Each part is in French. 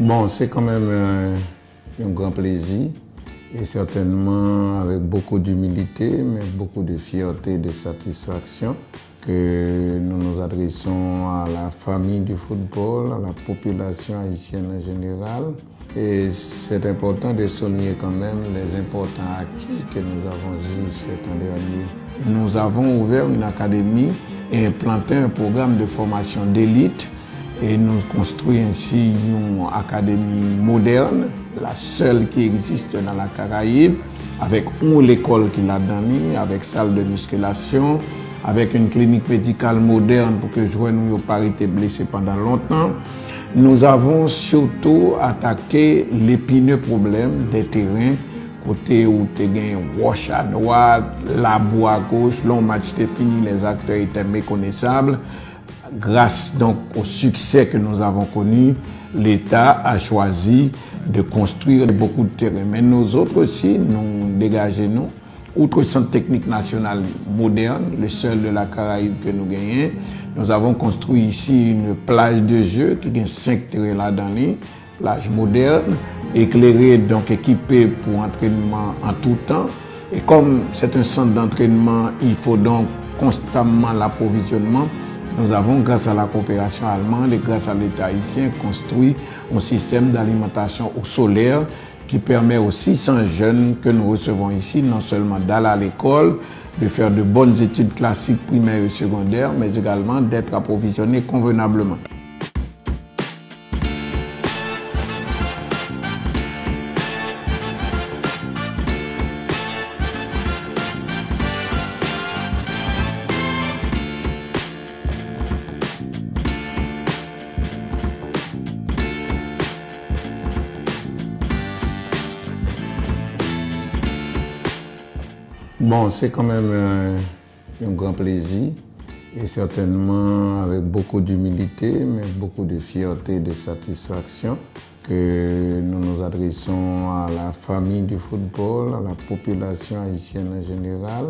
Bon, c'est quand même un grand plaisir et certainement avec beaucoup d'humilité, mais beaucoup de fierté et de satisfaction que nous nous adressons à la famille du football, à la population haïtienne en général. Et c'est important de souligner quand même les importants acquis que nous avons eus cette année dernière. Nous avons ouvert une académie et implanté un programme de formation d'élite. Et nous construisons ainsi une académie moderne, la seule qui existe dans la Caraïbe, avec une école qui l'a donnée, avec salle de musculation, avec une clinique médicale moderne pour que je ne pas été blessé pendant longtemps. Nous avons surtout attaqué l'épineux problème des terrains, côté où tu as wash à droite, la boue à gauche, long match était fini, les acteurs étaient méconnaissables. Grâce donc au succès que nous avons connu, l'État a choisi de construire beaucoup de terrains. Mais nous autres aussi, nous dégageons, outre centre technique national moderne, le seul de la Caraïbe que nous gagnons, nous avons construit ici une plage de jeu qui a 5 terrains là-dedans, plage moderne, éclairée, donc équipée pour entraînement en tout temps. Et comme c'est un centre d'entraînement, il faut donc constamment l'approvisionnement. Nous avons, grâce à la coopération allemande et grâce à l'État haïtien, construit un système d'alimentation au solaire qui permet aux 600 jeunes que nous recevons ici, non seulement d'aller à l'école, de faire de bonnes études classiques primaires et secondaires, mais également d'être approvisionnés convenablement. Bon, c'est quand même un grand plaisir et certainement avec beaucoup d'humilité, mais beaucoup de fierté et de satisfaction que nous nous adressons à la famille du football, à la population haïtienne en général.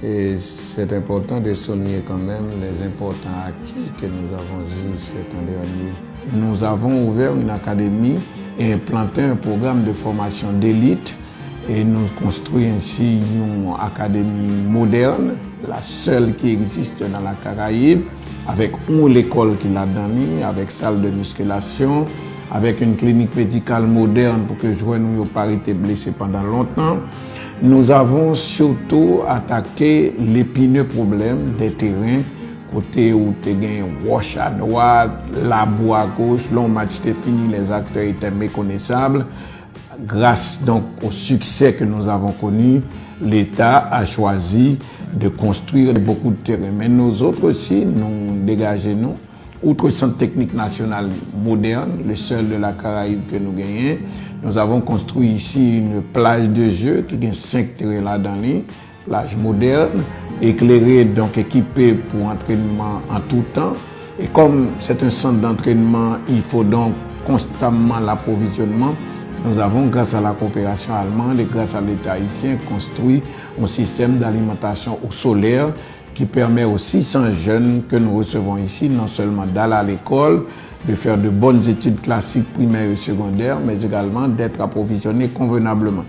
Et c'est important de souligner quand même les importants acquis que nous avons eus cette année dernière. Nous avons ouvert une académie et implanté un programme de formation d'élite. Et nous construisons ainsi une académie moderne, la seule qui existe dans la Caraïbe, avec une école qui l'a donnée, avec salle de musculation, avec une clinique médicale moderne pour que je ne pas été blessé pendant longtemps. Nous avons surtout attaqué l'épineux problème des terrains, côté où tu as wash à droite, la boue à gauche, long match était fini, les acteurs étaient méconnaissables. Grâce donc au succès que nous avons connu, l'État a choisi de construire beaucoup de terrains. Mais nous autres aussi, nous dégageons, outre centre technique national moderne, le seul de la Caraïbe que nous gagnons, nous avons construit ici une plage de jeu qui a 5 terrains là-dedans, plage moderne, éclairée, donc équipée pour entraînement en tout temps. Et comme c'est un centre d'entraînement, il faut donc constamment l'approvisionnement. Nous avons, grâce à la coopération allemande et grâce à l'État haïtien, construit un système d'alimentation au solaire qui permet aux 600 jeunes que nous recevons ici, non seulement d'aller à l'école, de faire de bonnes études classiques primaires et secondaires, mais également d'être approvisionnés convenablement.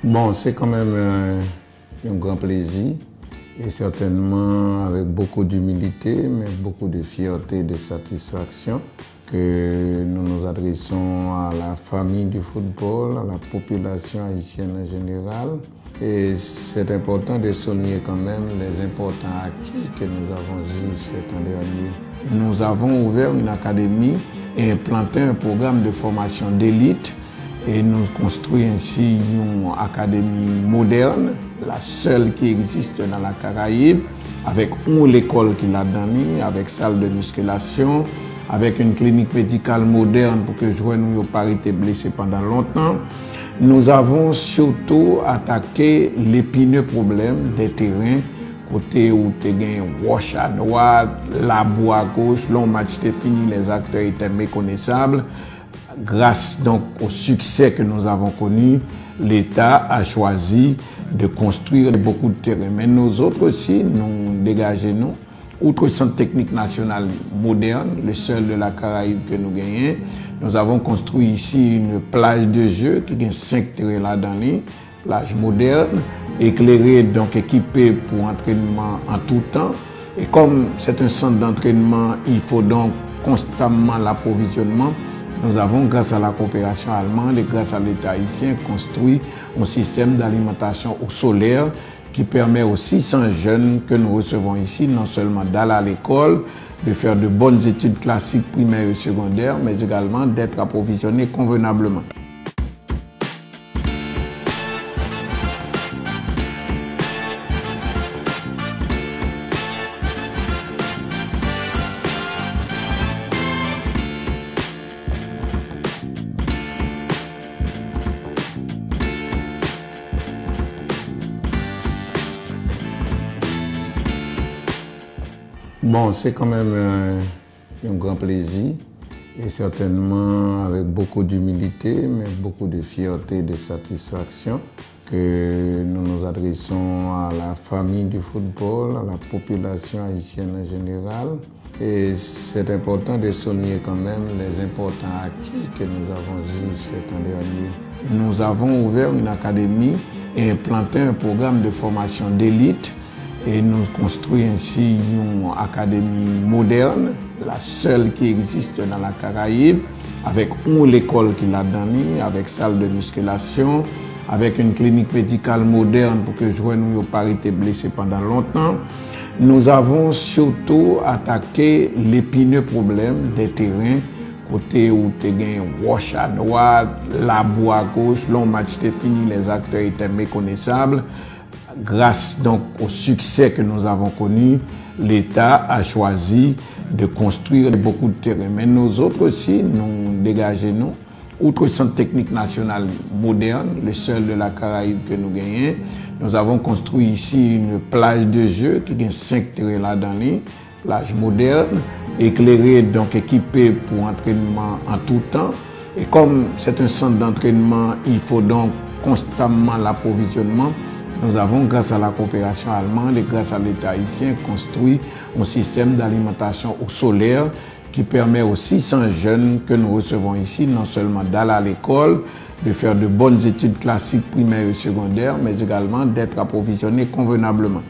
Bon, c'est quand même un grand plaisir et certainement avec beaucoup d'humilité, mais beaucoup de fierté et de satisfaction que nous nous adressons à la famille du football, à la population haïtienne en général. Et c'est important de souligner quand même les importants acquis que nous avons eus cette année dernière. Nous avons ouvert une académie et implanté un programme de formation d'élite. Et nous construisons ainsi une académie moderne, la seule qui existe dans la Caraïbe, avec une école qui l'a donnée, avec salle de musculation, avec une clinique médicale moderne pour que je ne pas été blessé pendant longtemps. Nous avons surtout attaqué l'épineux problème des terrains côté où tu as wash à droite, la boue à gauche, long match était fini, les acteurs étaient méconnaissables. Grâce donc au succès que nous avons connu, l'État a choisi de construire beaucoup de terrains. Mais nous autres aussi, nous dégageons, outre le Centre technique national moderne, le seul de la Caraïbe que nous gagnons, nous avons construit ici une plage de jeu qui a 5 terrains là-dedans, plage moderne, éclairée, donc équipée pour entraînement en tout temps. Et comme c'est un centre d'entraînement, il faut donc constamment l'approvisionnement. Nous avons, grâce à la coopération allemande et grâce à l'État haïtien, construit un système d'alimentation au solaire qui permet aux 600 jeunes que nous recevons ici, non seulement d'aller à l'école, de faire de bonnes études classiques primaires et secondaires, mais également d'être approvisionnés convenablement. Bon, c'est quand même un grand plaisir et certainement avec beaucoup d'humilité, mais beaucoup de fierté et de satisfaction que nous nous adressons à la famille du football, à la population haïtienne en général. Et c'est important de souligner quand même les importants acquis que nous avons eus cet an dernier. Nous avons ouvert une académie et implanté un programme de formation d'élite. Et nous construisons ainsi une académie moderne, la seule qui existe dans la Caraïbe, avec une école qui l'a donnée, avec salle de musculation, avec une clinique médicale moderne pour que je n'ai pas été blessé pendant longtemps. Nous avons surtout attaqué l'épineux problème des terrains côté où tu as wash à droite, la boue à gauche, long match était fini, les acteurs étaient méconnaissables. Grâce donc au succès que nous avons connu, l'État a choisi de construire beaucoup de terrains. Mais nous autres aussi, nous dégageons, outre le Centre technique national moderne, le seul de la Caraïbe que nous gagnons, nous avons construit ici une plage de jeu qui a 5 terrains là-dedans, plage moderne, éclairée, donc équipée pour entraînement en tout temps. Et comme c'est un centre d'entraînement, il faut donc constamment l'approvisionnement. Nous avons, grâce à la coopération allemande et grâce à l'État haïtien, construit un système d'alimentation au solaire qui permet aux 600 jeunes que nous recevons ici, non seulement d'aller à l'école, de faire de bonnes études classiques primaires et secondaires, mais également d'être approvisionnés convenablement.